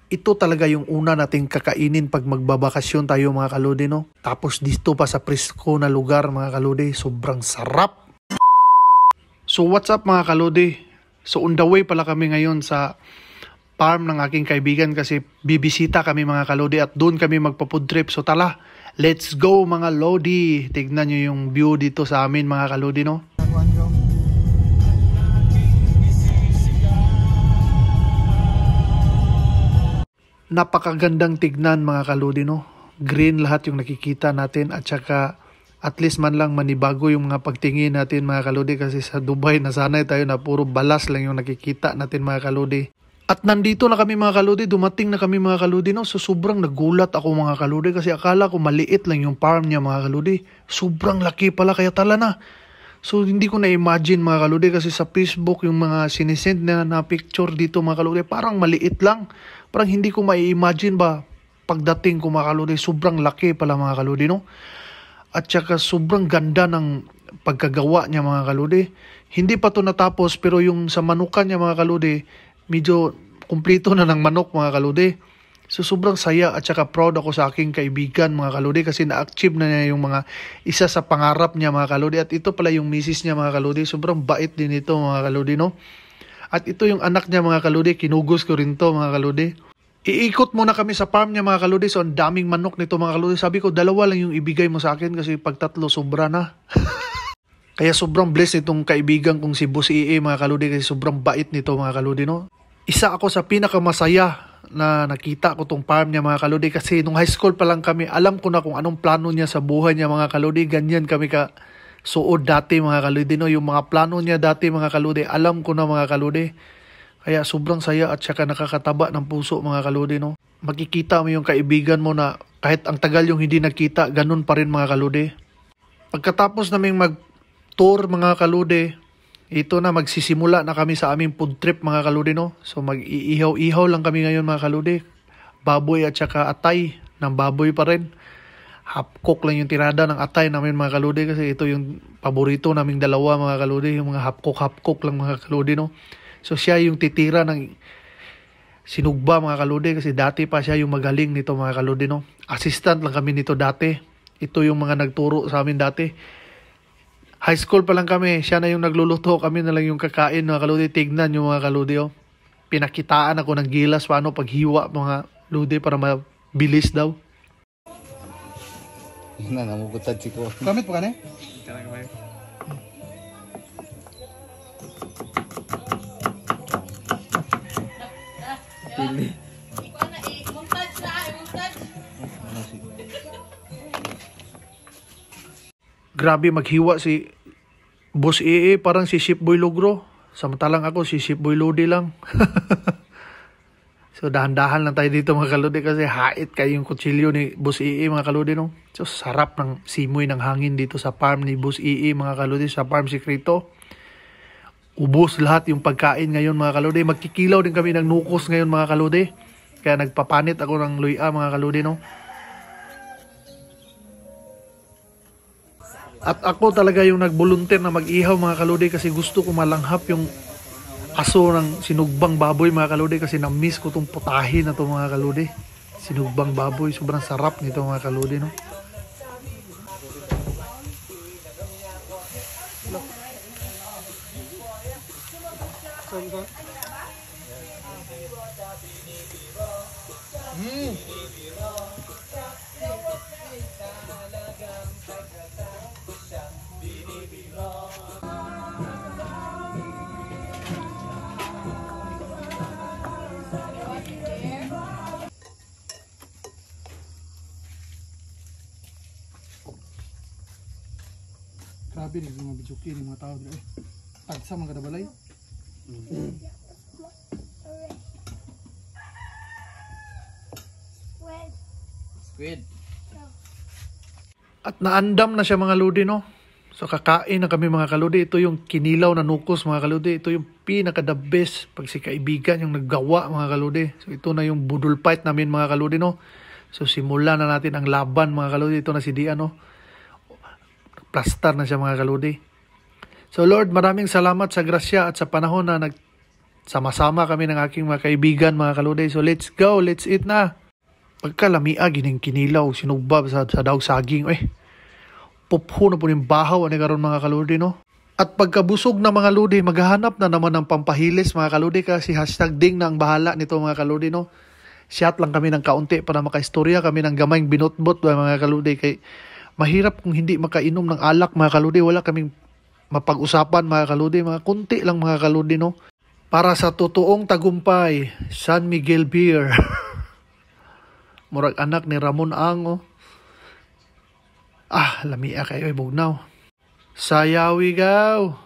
Ito talaga yung una nating kakainin pag magbabakasyon tayo mga kaludi, no? Tapos dito pa sa presko na lugar mga kaludi, sobrang sarap. So what's up mga kaludi? So on the way pala kami ngayon sa farm ng aking kaibigan kasi bibisita kami mga kaludi at doon kami magpa-food trip. So tala, let's go mga lodi. Tignan nyo yung view dito sa amin mga kaludi, no? Napakagandang tignan mga kaludi, no? Green lahat yung nakikita natin at saka at least man lang manibago yung mga pagtingin natin mga kaludi kasi sa Dubai nasanay tayo na puro balas lang yung nakikita natin mga kaludi. At nandito na kami mga kaludi, dumating na kami mga kaludi, no? So sobrang nagulat ako mga kaludi kasi akala ko maliit lang yung farm niya mga kaludi. Sobrang laki pala kaya tala na. So hindi ko na-imagine mga kaludi kasi sa Facebook yung mga sinisend na picture dito mga kaludi parang maliit lang. Parang hindi ko ma-imagine ba pagdating ko mga kaludi, sobrang laki pala mga kaludi, no? At saka sobrang ganda ng pagkagawa niya mga kaludi. Hindi pa to natapos pero yung sa manukan niya mga kaludi, medyo kumpleto na ng manok mga kaludi. So sobrang saya at saka proud ako sa aking kaibigan mga kaludi kasi na-achieve na niya yung mga isa sa pangarap niya mga kaludi. At ito pala yung misis niya mga kaludi, sobrang bait din ito mga kaludi, no? At ito yung anak niya mga kaludi, kinugos ko rin to mga kaludi. Iikot muna kami sa farm niya mga kaludi. So ang daming manok nito mga kaludi. Sabi ko 2 lang yung ibigay mo sa akin kasi pag 3 sobra na. Kaya sobrang blessed itong kaibigan kong si Boss EA mga kaludi kasi sobrang bait nito mga kaludi, no? Isa ako sa pinakamasaya na nakita ko tong farm niya mga kaludi kasi nung high school pa lang kami, alam ko na kung anong plano niya sa buhay niya mga kaludi. Ganyan kami ka suod dati mga kaludi, no? Yung mga plano niya dati mga kaludi, alam ko na mga kaludi. Kaya sobrang saya at saka nakakataba ng puso mga kaludi, no? Makikita mo yung kaibigan mo na kahit ang tagal yung hindi nagkita, ganun pa rin mga kaludi. Pagkatapos naming mag-tour mga kaludi, ito na magsisimula na kami sa aming food trip mga kaludi, no? So mag-iihaw-ihaw lang kami ngayon mga kaludi. Baboy at saka atay ng baboy pa rin. Half cook lang yung tirada ng atay namin mga kaludi kasi ito yung paborito naming dalawa mga kaludi. Yung mga half cook lang mga kaludi, no? So siya yung titira ng sinugba mga kaludi kasi dati pa siya yung magaling nito mga kaludi, no? Assistant lang kami nito dati. Ito yung mga nagturo sa amin dati. High school pa lang kami, siya na yung nagluluto, kami na lang yung kakain mga kaludi. Tignan yung mga kaludi, oh. Pinakitaan ako ng gilas paano paghiwa mga kaludi para mabilis daw. Na namubutad si ko. Kamit pa ka na? Pili. Grabe maghiwa si Boss EA, parang si Ship Boy Logro. Samantalang ako si Ship Boy Lodi lang. So dahan-dahan lang tayo dito mga kaludi kasi hait kayo yung kutsilyo ni Boss EA mga kaludi, no? So sarap ng simoy ng hangin dito sa farm ni Boss EA mga kaludi, sa Farm Secreto. Ubos lahat yung pagkain ngayon mga kaludi. Magkikilaw din kami ng nukos ngayon mga kaludi. Kaya nagpapanit ako ng luya mga kaludi, no? At ako talaga yung nagbolunteer na mag-ihaw mga kaludi kasi gusto ko malanghap yung aso ng sinugbang baboy mga kaludi kasi na-miss ko itong putahin na ito mga kaludi. Sinugbang baboy, sobrang sarap nito mga kaludi, no? Grabe rin mga bijuki ng mga tao dito. Tagsa mga kadabalay. Squid. At naandam na siya mga lodi, no? So kakain na kami mga kaludi. Ito yung kinilaw na nukos mga kaludi. Ito yung pinaka the best pag si kaibigan yung naggawa mga kaludi. So ito na yung budol fight namin mga kaludi, no? So simulan na natin ang laban mga kaludi. Ito na si Dian, no? Plaster na siya mga kaludi. So Lord, maraming salamat sa grasya at sa panahon na Sama-sama kami ng aking mga kaibigan, mga kaludi. So let's go, let's eat na. Pagkalamia, gining kinilaw, sinubab sa daw saging. Pupho na po yung bahaw, karon mga kaludi, no? At pagkabusog na mga ludi, maghahanap na naman ng pampahilis, mga kaludi, kasi hashtag ding na ang bahala nito, mga kaludi, no? Shot lang kami ng kaunti para makaistorya kami ng gamayng binotbot, mga kaludi, kay mahirap kung hindi makainom ng alak, mga kaludi. Wala kaming mapag-usapan, mga kaludi, mga kunti lang, mga kaludi, no? Para sa totoong tagumpay, San Miguel Beer. Murag anak ni Ramon Ang, lamia kayo, bugnaw. Sayawi gaw.